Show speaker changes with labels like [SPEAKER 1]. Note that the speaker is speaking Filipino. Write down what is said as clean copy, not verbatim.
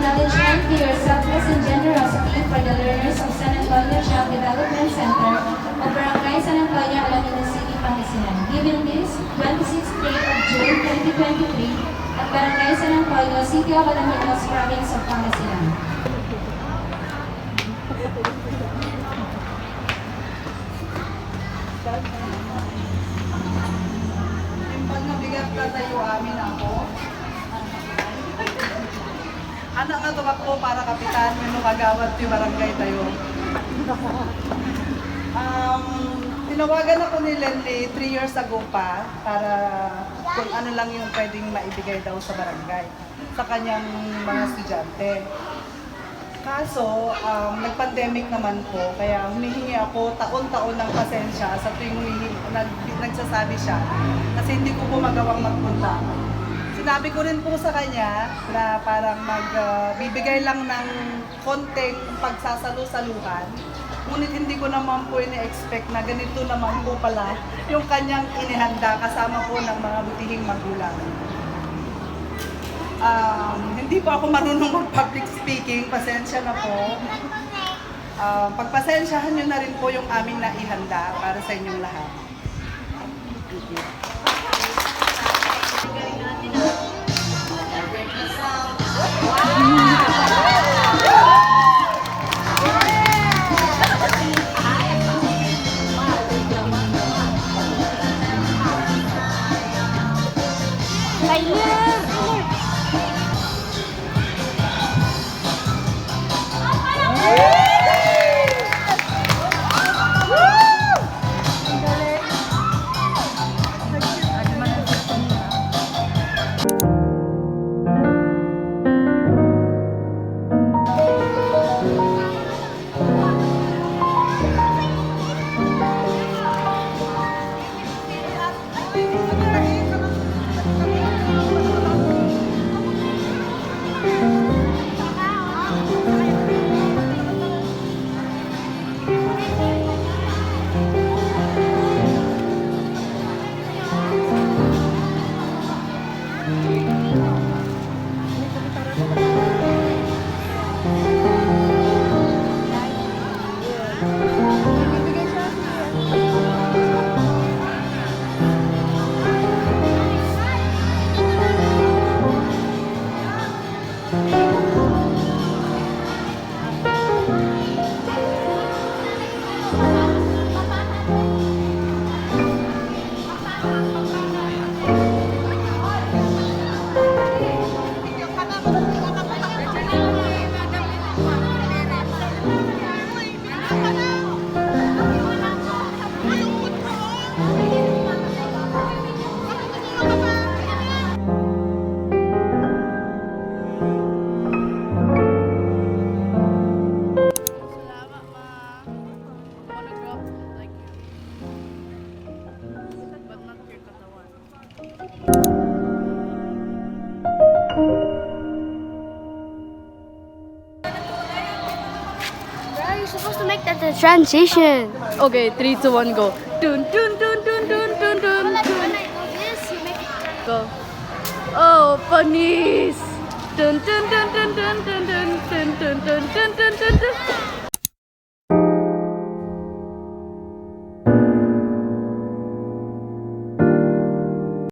[SPEAKER 1] acknowledgement to your selfless and generosity for the learners of San Antonio Child Development Center of Barangay San Antonio, Alameda City, Pangasinan. Given this 26th day of June 2023 at Barangay San Antonio, City of Alaminos, Province of Pangasinan.
[SPEAKER 2] Pag nabigat na tayo amin ako, anak na tumakbo para kapitan, may kagawad yung barangay tayo. Tinawagan ako ni Lenny 3 years ago pa para kung ano lang yung pwedeng maibigay daw sa barangay sa kanyang mga estudyante. Kaso, nag-pandemic naman po, kaya humihingi ako taon-taon ng pasensya sa tuwing nagsasabi siya kasi hindi ko po magawang magpunta. Sinabi ko rin po sa kanya na parang magbibigay lang ng konting pagsasalu-saluhan. Ngunit hindi ko naman po ini-expect na ganito naman po pala yung kanyang inihanda kasama po ng mga butihing magulang. Hindi po ako marunong mag-public speaking, pasensya na po. Pagpasensyahan nyo na rin po yung aming naihanda para sa inyong lahat. Thank you.
[SPEAKER 3] You're supposed to make that the transition.
[SPEAKER 4] Okay, 3, 2, 1, go. Dun dun dun dun dun dun dun.
[SPEAKER 3] When I do this, you make it.
[SPEAKER 4] Go. Oh, panis. Dun dun dun dun dun dun dun dun dun dun dun dun dun.